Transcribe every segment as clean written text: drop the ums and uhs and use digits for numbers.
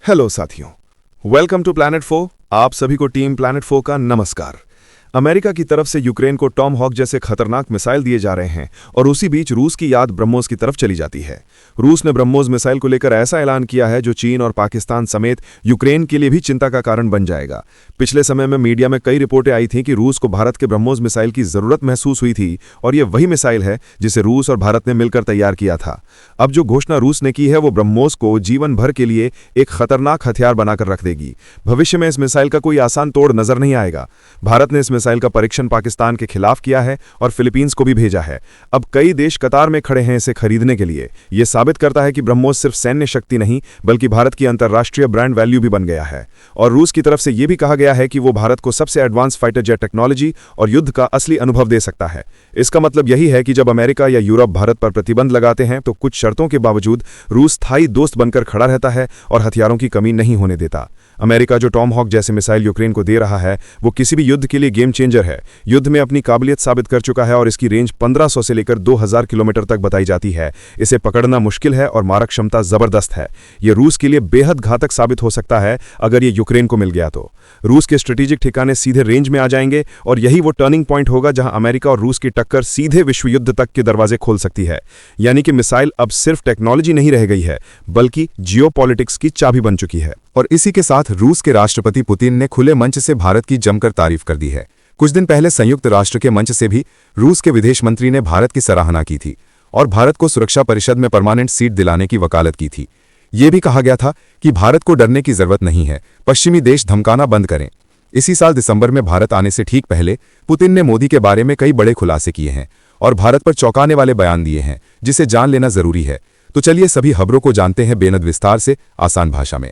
Hello साथियों, welcome to planet 4। आप सभी को टीम प्लैनेट 4 का नमस्कार। अमेरिका की तरफ से यूक्रेन को टॉम हॉक जैसे खतरनाक मिसाइल दिए जा रहे हैं और उसी बीच रूस की याद ब्रह्मोस की तरफ चली जाती है। रूस ने ब्रह्मोस मिसाइल को लेकर ऐसा ऐलान किया है जो चीन और पाकिस्तान समेत यूक्रेन के लिए भी चिंता का कारण बन जाएगा। पिछले समय में मीडिया में कई रिपोर्टें आई थीं कि रूस को भारत के ब्रह्मोस मिसाइल की जरूरत महसूस हुई थी और यह वही मिसाइल है जिसे रूस और भारत ने मिलकर तैयार किया था। अब जो घोषणा रूस ने की है वो ब्रह्मोस को जीवन भर के लिए एक खतरनाक हथियार बनाकर रख देगी। भविष्य में इस मिसाइल का कोई आसान तोड़ नजर नहीं आएगा। भारत ने इस मिसाइल का परीक्षण पाकिस्तान के खिलाफ किया है और फिलीपींस को भी भेजा है। अब कई देश कतार में खड़े हैं इसे खरीदने के लिए। यह साबित करता है कि ब्रह्मोस सिर्फ सैन्य शक्ति नहीं बल्कि भारत की अंतर्राष्ट्रीय ब्रांड वैल्यू भी बन गया है। और रूस की तरफ से यह भी कहा गया है कि वो भारत को सबसे एडवांस फाइटर जेट टेक्नोलॉजी और युद्ध का असली अनुभव दे सकता है। इसका मतलब यही है कि जब अमेरिका या यूरोप भारत पर प्रतिबंध लगाते हैं तो कुछ शर्तों के बावजूद रूस स्थायी दोस्त बनकर खड़ा रहता है और हथियारों की कमी नहीं होने देता। अमेरिका जो टॉम हॉक जैसे मिसाइल यूक्रेन को दे रहा है वो किसी भी युद्ध के लिए गेम चेंजर है। युद्ध में अपनी काबिलियत साबित कर चुका है और इसकी रेंज 1500 से लेकर 2000 किलोमीटर तक बताई जाती है। इसे पकड़ना मुश्किल है और मारक क्षमता जबरदस्त है। यह रूस के लिए बेहद घातक साबित हो सकता है अगर ये यूक्रेन को मिल गया तो। रूस के स्ट्रेटेजिक ठिकाने सीधे रेंज में आ जाएंगे और यही वो टर्निंग पॉइंट होगा जहां अमेरिका और रूस की टक्कर सीधे विश्व युद्ध तक के दरवाजे खोल सकती है। यानी कि मिसाइल अब सिर्फ टेक्नोलॉजी नहीं रह गई है बल्कि जियोपॉलिटिक्स की चाबी बन चुकी है। और इसी के साथ रूस के राष्ट्रपति पुतिन ने खुले मंच से भारत की जमकर तारीफ कर दी है। कुछ दिन पहले संयुक्त राष्ट्र के मंच से भी रूस के विदेश मंत्री ने भारत की सराहना की थी और भारत को सुरक्षा परिषद में परमानेंट सीट दिलाने की वकालत की थी। ये भी कहा गया था कि भारत को डरने की जरूरत नहीं है, पश्चिमी देश धमकाना बंद करें। इसी साल दिसंबर में भारत आने से ठीक पहले पुतिन ने मोदी के बारे में कई बड़े खुलासे किए हैं और भारत पर चौंकाने वाले बयान दिए हैं जिसे जान लेना जरूरी है। तो चलिए सभी खबरों को जानते हैं बेहद विस्तार से, आसान भाषा में।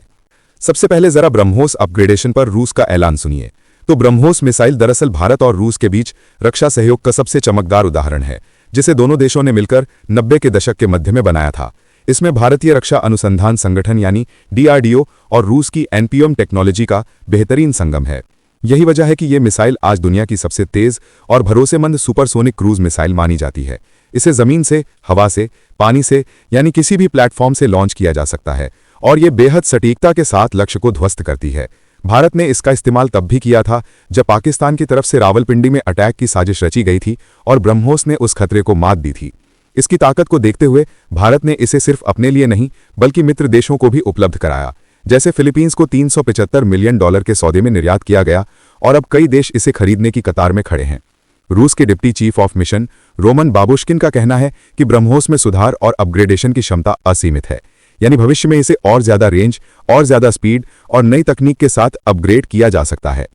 सबसे पहले जरा ब्रह्मोस अपग्रेडेशन पर रूस का ऐलान सुनिए। तो ब्रह्मोस मिसाइल दरअसल भारत और रूस के बीच रक्षा सहयोग का सबसे चमकदार उदाहरण है जिसे दोनों देशों ने मिलकर 90 के दशक के मध्य में बनाया था। इसमें भारतीय रक्षा अनुसंधान संगठन यानी DRDO और रूस की NPM टेक्नोलॉजी का बेहतरीन संगम है। यही वजह है कि ये मिसाइल आज दुनिया की सबसे तेज और भरोसेमंद सुपरसोनिक क्रूज मिसाइल मानी जाती है। इसे जमीन से, हवा से, पानी से यानी किसी भी प्लेटफॉर्म से लॉन्च किया जा सकता है और ये बेहद सटीकता के साथ लक्ष्य को ध्वस्त करती है। भारत ने इसका इस्तेमाल तब भी किया था जब पाकिस्तान की तरफ से रावलपिंडी में अटैक की साजिश रची गई थी और ब्रह्मोस ने उस खतरे को मात दी थी। इसकी ताकत को देखते हुए भारत ने इसे सिर्फ अपने लिए नहीं बल्कि मित्र देशों को भी उपलब्ध कराया। जैसे फिलीपींस को $375 मिलियन के सौदे में निर्यात किया गया और अब कई देश इसे खरीदने की कतार में खड़े हैं। रूस के deputy chief of mission Roman Babushkin का कहना है कि ब्रह्मोस में सुधार और अपग्रेडेशन की क्षमता असीमित है, यानी भविष्य में इसे और ज्यादा रेंज, और ज्यादा स्पीड और नई तकनीक के साथ अपग्रेड किया जा सकता है।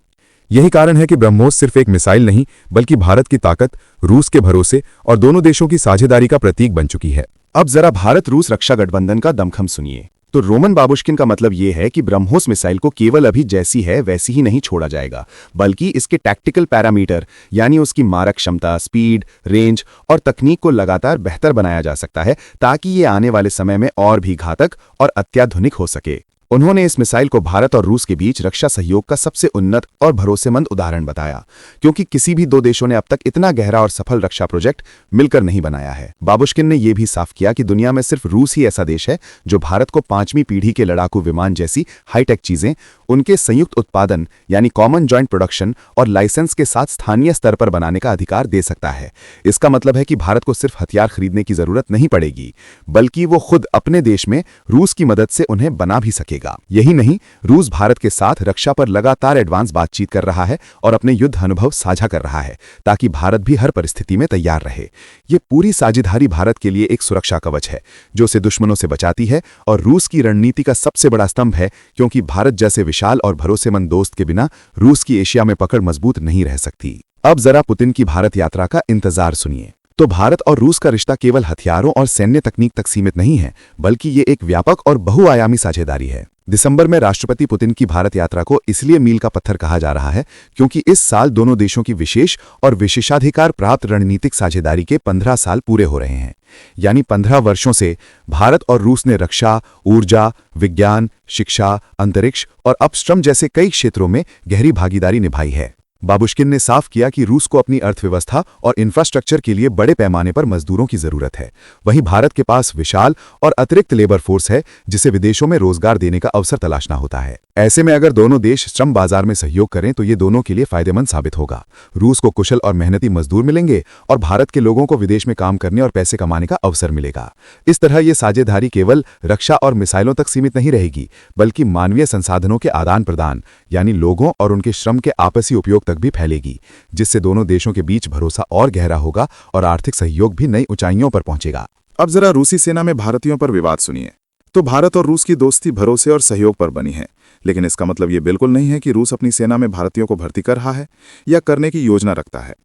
यही कारण है कि ब्रह्मोस सिर्फ एक मिसाइल नहीं बल्कि भारत की ताकत, रूस के भरोसे और दोनों देशों की साझेदारी का प्रतीक बन चुकी है। अब जरा भारत रूस रक्षा गठबंधन का दमखम सुनिए। तो रोमन बाबुश्किन का मतलब यह है कि ब्रह्मोस मिसाइल को केवल अभी जैसी है वैसी ही नहीं छोड़ा जाएगा बल्कि इसके टैक्टिकल पैरामीटर यानी उसकी मारक क्षमता, स्पीड, रेंज और तकनीक को लगातार बेहतर बनाया जा सकता है ताकि ये आने वाले समय में और भी घातक और अत्याधुनिक हो सके। उन्होंने इस मिसाइल को भारत और रूस के बीच रक्षा सहयोग का सबसे उन्नत और भरोसेमंद उदाहरण बताया क्योंकि किसी भी दो देशों ने अब तक इतना गहरा और सफल रक्षा प्रोजेक्ट मिलकर नहीं बनाया है। बाबुश्किन ने यह भी साफ किया कि दुनिया में सिर्फ रूस ही ऐसा देश है जो भारत को 5वीं पीढ़ी के लड़ाकू विमान जैसी हाईटेक चीजें उनके संयुक्त उत्पादन यानी कॉमन जॉइंट प्रोडक्शन और लाइसेंस के साथ स्थानीय स्तर पर बनाने का अधिकार दे सकता है। इसका मतलब है कि भारत को सिर्फ हथियार खरीदने की जरूरत नहीं पड़ेगी बल्कि वो खुद अपने देश में रूस की मदद से उन्हें बना भी सकेगा। यही नहीं, रूस भारत के साथ रक्षा पर लगातार एडवांस बातचीत कर रहा है और अपने युद्ध अनुभव साझा कर रहा है ताकि भारत भी हर परिस्थिति में तैयार रहे। ये पूरी साझेदारी भारत के लिए एक सुरक्षा कवच है जो उसे दुश्मनों से बचाती है और रूस की रणनीति का सबसे बड़ा स्तंभ है क्योंकि भारत जैसे विशाल और भरोसेमंद दोस्त के बिना रूस की एशिया में पकड़ मजबूत नहीं रह सकती। अब जरा पुतिन की भारत यात्रा का इंतजार सुनिए। तो भारत और रूस का रिश्ता केवल हथियारों और सैन्य तकनीक तक सीमित नहीं है बल्कि ये एक व्यापक और बहुआयामी साझेदारी है। दिसंबर में राष्ट्रपति पुतिन की भारत यात्रा को इसलिए मील का पत्थर कहा जा रहा है क्योंकि इस साल दोनों देशों की विशेष और विशेषाधिकार प्राप्त रणनीतिक साझेदारी के 15 साल पूरे हो रहे हैं। यानी 15 वर्षों से भारत और रूस ने रक्षा, ऊर्जा, विज्ञान, शिक्षा, अंतरिक्ष और अपस्ट्रम जैसे कई क्षेत्रों में गहरी भागीदारी निभाई है। बाबुश्किन ने साफ किया कि रूस को अपनी अर्थव्यवस्था और इंफ्रास्ट्रक्चर के लिए बड़े पैमाने पर मजदूरों की जरूरत है। वहीं भारत के पास विशाल और अतिरिक्त लेबर फोर्स है जिसे विदेशों में रोजगार देने का अवसर तलाशना होता है। ऐसे में अगर दोनों देश श्रम बाजार में सहयोग करें तो ये दोनों के लिए फायदेमंद साबित होगा। रूस को कुशल और मेहनती मजदूर मिलेंगे और भारत के लोगों को विदेश में काम करने और पैसे कमाने का अवसर मिलेगा। इस तरह ये साझेदारी केवल रक्षा और मिसाइलों तक सीमित नहीं रहेगी, बल्कि मानवीय संसाधनों के आदान प्रदान यानी लोगों और उनके श्रम के आपसी उपयोग तक भी फैलेगी, जिससे दोनों देशों के बीच भरोसा और गहरा होगा और आर्थिक सहयोग भी नई ऊंचाइयों पर पहुंचेगा। अब जरा रूसी सेना में भारतीयों पर विवाद सुनिए। तो भारत और रूस की दोस्ती भरोसे और सहयोग पर बनी है, लेकिन इसका मतलब ये बिल्कुल नहीं है कि रूस अपनी सेना में भारतीयों को भर्ती कर रहा है या करने की योजना रखता है।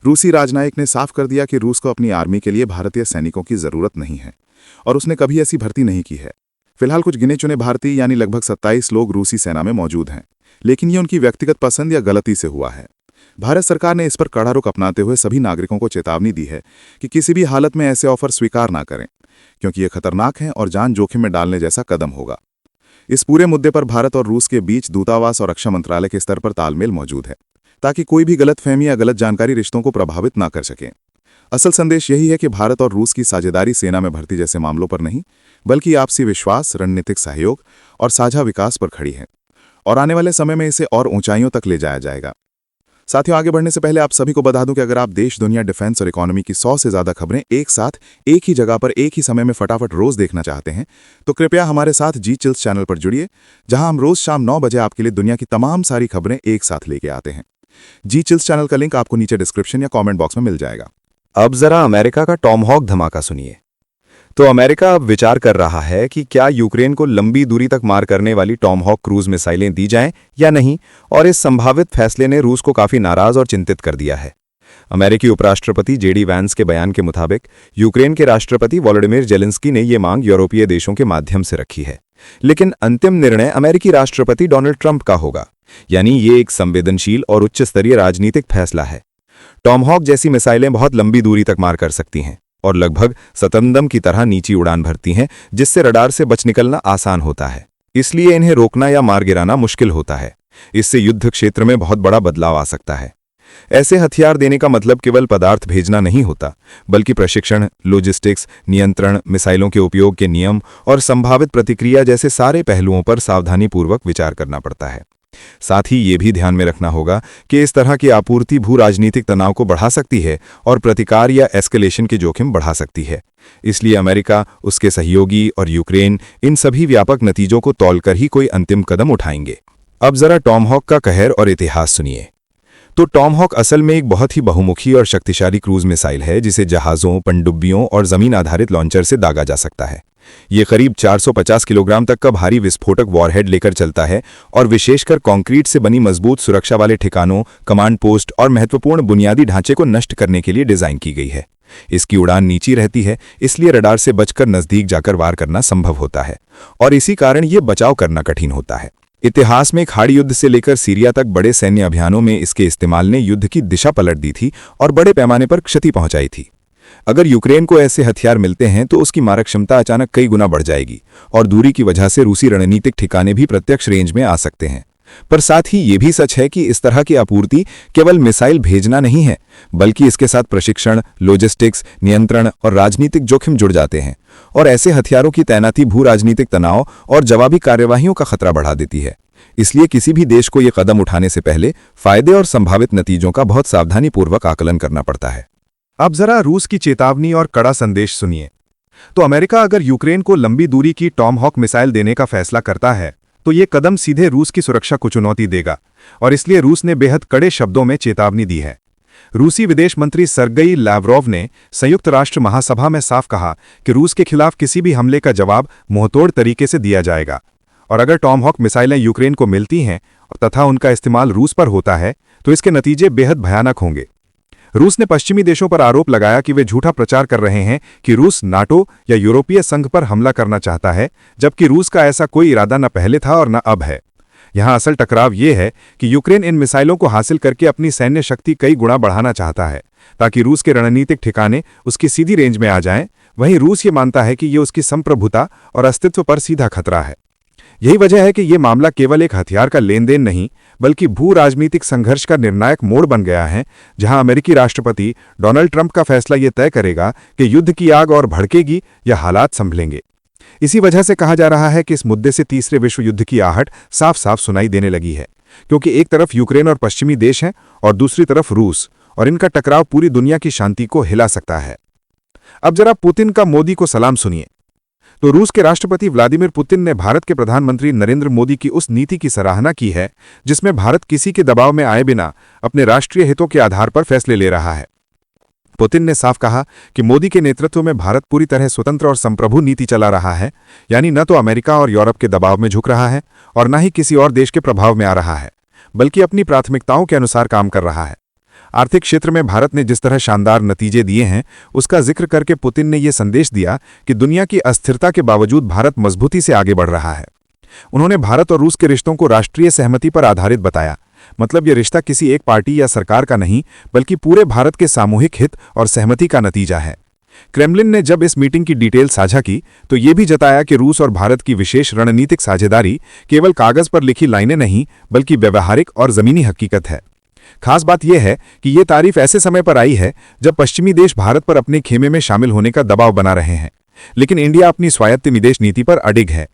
रूसी राजनयिक ने साफ कर दिया कि रूस को अपनी आर्मी के लिए भारतीय सैनिकों की जरूरत नहीं है और उसने कभी ऐसी भर्ती नहीं की है। फिलहाल कुछ गिने चुने भारतीय यानी लगभग 27 लोग रूसी सेना में मौजूद हैं, लेकिन ये उनकी व्यक्तिगत पसंद या गलती से हुआ है। भारत सरकार ने इस पर कड़ा रुख अपनाते हुए सभी नागरिकों को चेतावनी दी है कि किसी भी हालत में ऐसे ऑफर स्वीकार ना करें, क्योंकि ये खतरनाक है और जान जोखिम में डालने जैसा कदम होगा। इस पूरे मुद्दे पर भारत और रूस के बीच दूतावास और रक्षा मंत्रालय के स्तर पर तालमेल मौजूद है, ताकि कोई भी गलतफहमी या गलत जानकारी रिश्तों को प्रभावित ना कर सके। असल संदेश यही है कि भारत और रूस की साझेदारी सेना में भर्ती जैसे मामलों पर नहीं, बल्कि आपसी विश्वास, रणनीतिक सहयोग और साझा विकास पर खड़ी है, और आने वाले समय में इसे और ऊंचाइयों तक ले जाया जाएगा। साथियों, आगे बढ़ने से पहले आप सभी को बता दूं कि अगर आप देश, दुनिया, डिफेंस और इकोनॉमी की 100 से ज्यादा खबरें एक साथ एक ही जगह पर एक ही समय में फटाफट रोज देखना चाहते हैं, तो कृपया हमारे साथ जी चिल्स चैनल पर जुड़िए, जहां हम रोज शाम 9 बजे आपके लिए दुनिया की तमाम सारी खबरें एक साथ लेके आते हैं। जी चिल्स चैनल का लिंक आपको नीचे डिस्क्रिप्शन या कॉमेंट बॉक्स में मिल जाएगा। अब जरा अमेरिका का टॉमहॉक धमाका सुनिए। तो अमेरिका अब विचार कर रहा है कि क्या यूक्रेन को लंबी दूरी तक मार करने वाली टॉमहॉक क्रूज मिसाइलें दी जाएं या नहीं, और इस संभावित फैसले ने रूस को काफी नाराज और चिंतित कर दिया है। अमेरिकी उपराष्ट्रपति जेडी वैंस के बयान के मुताबिक यूक्रेन के राष्ट्रपति वोलोडिमिर जेलेंस्की ने ये मांग यूरोपीय देशों के माध्यम से रखी है, लेकिन अंतिम निर्णय अमेरिकी राष्ट्रपति डोनाल्ड ट्रंप का होगा, यानी ये एक संवेदनशील और उच्च स्तरीय राजनीतिक फैसला है। टॉमहॉक जैसी मिसाइलें बहुत लंबी दूरी तक मार कर सकती हैं और लगभग शतरंज की तरह नीची उड़ान भरती हैं, जिससे रडार से बच निकलना आसान होता है। इसलिए इन्हें रोकना या मार गिराना मुश्किल होता है। इससे युद्ध क्षेत्र में बहुत बड़ा बदलाव आ सकता है। ऐसे हथियार देने का मतलब केवल पदार्थ भेजना नहीं होता, बल्कि प्रशिक्षण, लॉजिस्टिक्स, नियंत्रण, मिसाइलों के उपयोग के नियम और संभावित प्रतिक्रिया जैसे सारे पहलुओं पर सावधानीपूर्वक विचार करना पड़ता है। साथ ही ये भी ध्यान में रखना होगा कि इस तरह की आपूर्ति भू राजनीतिक तनाव को बढ़ा सकती है और प्रतिकार या एस्केलेशन के जोखिम बढ़ा सकती है। इसलिए अमेरिका, उसके सहयोगी और यूक्रेन इन सभी व्यापक नतीजों को तौलकर ही कोई अंतिम कदम उठाएंगे। अब जरा टॉमहॉक का कहर और इतिहास सुनिए। तो टॉमहॉक असल में एक बहुत ही बहुमुखी और शक्तिशाली क्रूज मिसाइल है, जिसे जहाज़ों, पनडुब्बियों और जमीन आधारित लॉन्चर से दागा जा सकता है। ये करीब 450 किलोग्राम तक का भारी विस्फोटक वॉरहेड लेकर चलता है और विशेषकर कंक्रीट से बनी मजबूत सुरक्षा वाले ठिकानों, कमांड पोस्ट और महत्वपूर्ण बुनियादी ढांचे को नष्ट करने के लिए डिजाइन की गई है। इसकी उड़ान नीची रहती है, इसलिए रडार से बचकर नजदीक जाकर वार करना संभव होता है और इसी कारण ये बचाव करना कठिन होता है। इतिहास में खाड़ी युद्ध से लेकर सीरिया तक बड़े सैन्य अभियानों में इसके इस्तेमाल ने युद्ध की दिशा पलट दी थी और बड़े पैमाने पर क्षति पहुंचाई थी। अगर यूक्रेन को ऐसे हथियार मिलते हैं तो उसकी मारक क्षमता अचानक कई गुना बढ़ जाएगी और दूरी की वजह से रूसी रणनीतिक ठिकाने भी प्रत्यक्ष रेंज में आ सकते हैं। पर साथ ही ये भी सच है कि इस तरह की आपूर्ति केवल मिसाइल भेजना नहीं है, बल्कि इसके साथ प्रशिक्षण, लॉजिस्टिक्स, नियंत्रण और राजनीतिक जोखिम जुड़ जाते हैं, और ऐसे हथियारों की तैनाती भू राजनीतिक तनाव और जवाबी कार्यवाहियों का खतरा बढ़ा देती है। इसलिए किसी भी देश को ये कदम उठाने से पहले फायदे और संभावित नतीजों का बहुत सावधानीपूर्वक आकलन करना पड़ता है। अब जरा रूस की चेतावनी और कड़ा संदेश सुनिए। तो अमेरिका अगर यूक्रेन को लंबी दूरी की टॉमहॉक मिसाइल देने का फैसला करता है तो ये कदम सीधे रूस की सुरक्षा को चुनौती देगा, और इसलिए रूस ने बेहद कड़े शब्दों में चेतावनी दी है। रूसी विदेश मंत्री सर्गेई लावरोव ने संयुक्त राष्ट्र महासभा में साफ कहा कि रूस के खिलाफ किसी भी हमले का जवाब मुंहतोड़ तरीके से दिया जाएगा, और अगर टॉमहॉक मिसाइलें यूक्रेन को मिलती हैं तथा उनका इस्तेमाल रूस पर होता है तो इसके नतीजे बेहद भयानक होंगे। रूस ने पश्चिमी देशों पर आरोप लगाया कि वे झूठा प्रचार कर रहे हैं कि रूस नाटो या यूरोपीय संघ पर हमला करना चाहता है, जबकि रूस का ऐसा कोई इरादा न पहले था और न अब है। यहां असल टकराव ये है कि यूक्रेन इन मिसाइलों को हासिल करके अपनी सैन्य शक्ति कई गुना बढ़ाना चाहता है ताकि रूस के रणनीतिक ठिकाने उसकी सीधी रेंज में आ जाएं। वहीं रूस ये मानता है कि ये उसकी संप्रभुता और अस्तित्व पर सीधा खतरा है। यही वजह है कि ये मामला केवल एक हथियार का लेन देन नहीं बल्कि भू राजनीतिक संघर्ष का निर्णायक मोड़ बन गया है, जहां अमेरिकी राष्ट्रपति डोनाल्ड ट्रंप का फैसला ये तय करेगा कि युद्ध की आग और भड़केगी या हालात संभलेंगे। इसी वजह से कहा जा रहा है कि इस मुद्दे से तीसरे विश्व युद्ध की आहट साफ साफ सुनाई देने लगी है, क्योंकि एक तरफ यूक्रेन और पश्चिमी देश हैं और दूसरी तरफ रूस, और इनका टकराव पूरी दुनिया की शांति को हिला सकता है। अब जरा पुतिन का मोदी को सलाम सुनिए। तो रूस के राष्ट्रपति व्लादिमीर पुतिन ने भारत के प्रधानमंत्री नरेंद्र मोदी की उस नीति की सराहना की है जिसमें भारत किसी के दबाव में आए बिना अपने राष्ट्रीय हितों के आधार पर फैसले ले रहा है। पुतिन ने साफ कहा कि मोदी के नेतृत्व में भारत पूरी तरह स्वतंत्र और संप्रभु नीति चला रहा है, यानी न तो अमेरिका और यूरोप के दबाव में झुक रहा है और न ही किसी और देश के प्रभाव में आ रहा है, बल्कि अपनी प्राथमिकताओं के अनुसार काम कर रहा है। आर्थिक क्षेत्र में भारत ने जिस तरह शानदार नतीजे दिए हैं उसका जिक्र करके पुतिन ने यह संदेश दिया कि दुनिया की अस्थिरता के बावजूद भारत मजबूती से आगे बढ़ रहा है। उन्होंने भारत और रूस के रिश्तों को राष्ट्रीय सहमति पर आधारित बताया, मतलब यह रिश्ता किसी एक पार्टी या सरकार का नहीं बल्कि पूरे भारत के सामूहिक हित और सहमति का नतीजा है। क्रेमलिन ने जब इस मीटिंग की डिटेल साझा की तो यह भी जताया कि रूस और भारत की विशेष रणनीतिक साझेदारी केवल कागज पर लिखी लाइनें नहीं बल्कि व्यवहारिक और जमीनी हकीकत है। खास बात यह है कि यह तारीफ ऐसे समय पर आई है जब पश्चिमी देश भारत पर अपने खेमे में शामिल होने का दबाव बना रहे हैं, लेकिन इंडिया अपनी स्वायत्त विदेश नीति पर अडिग है।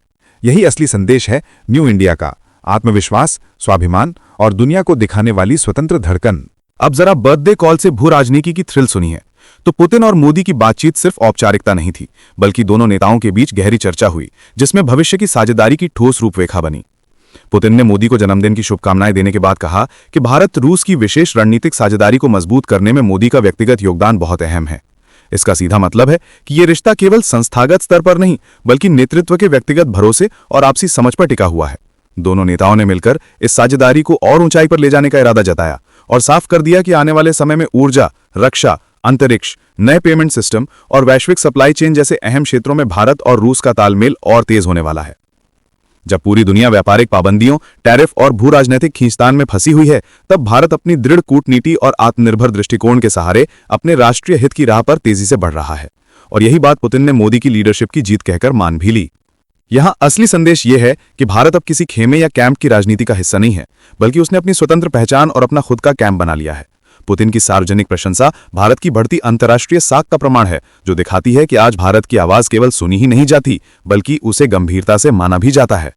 यही असली संदेश है न्यू इंडिया का, आत्मविश्वास, स्वाभिमान और दुनिया को दिखाने वाली स्वतंत्र धड़कन। अब जरा बर्थडे कॉल से भू राजनीति की थ्रिल सुनिए। तो पुतिन और मोदी की बातचीत सिर्फ औपचारिकता नहीं थी, बल्कि दोनों नेताओं के बीच गहरी चर्चा हुई जिसमें भविष्य की साझेदारी की ठोस रूपरेखा बनी। पुतिन ने मोदी को जन्मदिन की शुभकामनाएं देने के बाद कहा कि भारत रूस की विशेष रणनीतिक साझेदारी को मजबूत करने में मोदी का व्यक्तिगत योगदान बहुत अहम है। इसका सीधा मतलब है कि यह रिश्ता केवल संस्थागत स्तर पर नहीं बल्कि नेतृत्व के व्यक्तिगत भरोसे और आपसी समझ पर टिका हुआ है। दोनों नेताओं ने मिलकर इस साझेदारी को और ऊंचाई पर ले जाने का इरादा जताया और साफ कर दिया कि आने वाले समय में ऊर्जा, रक्षा, अंतरिक्ष, नए पेमेंट सिस्टम और वैश्विक सप्लाई चेन जैसे अहम क्षेत्रों में भारत और रूस का तालमेल और तेज होने वाला है। जब पूरी दुनिया व्यापारिक पाबंदियों, टैरिफ और भू राजनीतिक खींचतान में फंसी हुई है, तब भारत अपनी दृढ़ कूटनीति और आत्मनिर्भर दृष्टिकोण के सहारे अपने राष्ट्रीय हित की राह पर तेजी से बढ़ रहा है। और यही बात पुतिन ने मोदी की लीडरशिप की जीत कहकर मान भी ली। यहां असली संदेश यह है कि भारत अब किसी खेमे या कैंप की राजनीति का हिस्सा नहीं है, बल्कि उसने अपनी स्वतंत्र पहचान और अपना खुद का कैंप बना लिया है। पुतिन की सार्वजनिक प्रशंसा भारत की बढ़ती अंतर्राष्ट्रीय साख का प्रमाण है, जो दिखाती है कि आज भारत की आवाज केवल सुनी ही नहीं जाती बल्कि उसे गंभीरता से माना भी जाता है।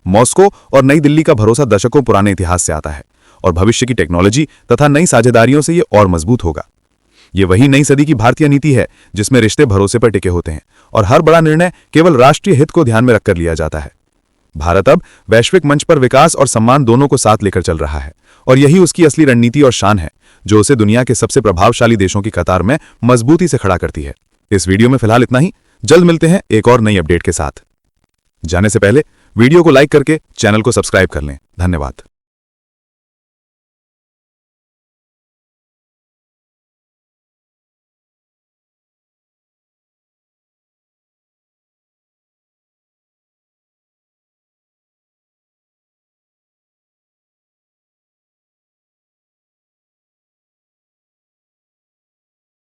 मॉस्को और नई दिल्ली का भरोसा दशकों पुराने इतिहास से आता है और भविष्य की टेक्नोलॉजी तथा नई साझेदारियों से यह और मजबूत होगा। ये वही नई सदी की भारतीय नीति है जिसमें रिश्ते भरोसे पर टिके होते हैं और हर बड़ा निर्णय केवल राष्ट्रीय हित को ध्यान में रखकर लिया जाता है। भारत अब वैश्विक मंच पर विकास और सम्मान दोनों को साथ लेकर चल रहा है और यही उसकी असली रणनीति और शान है, जो उसे दुनिया के सबसे प्रभावशाली देशों की कतार में मजबूती से खड़ा करती है। इस वीडियो में फिलहाल इतना ही। जल्द मिलते हैं एक और नई अपडेट के साथ। जाने से पहले वीडियो को लाइक करके चैनल को सब्सक्राइब कर लें। धन्यवाद।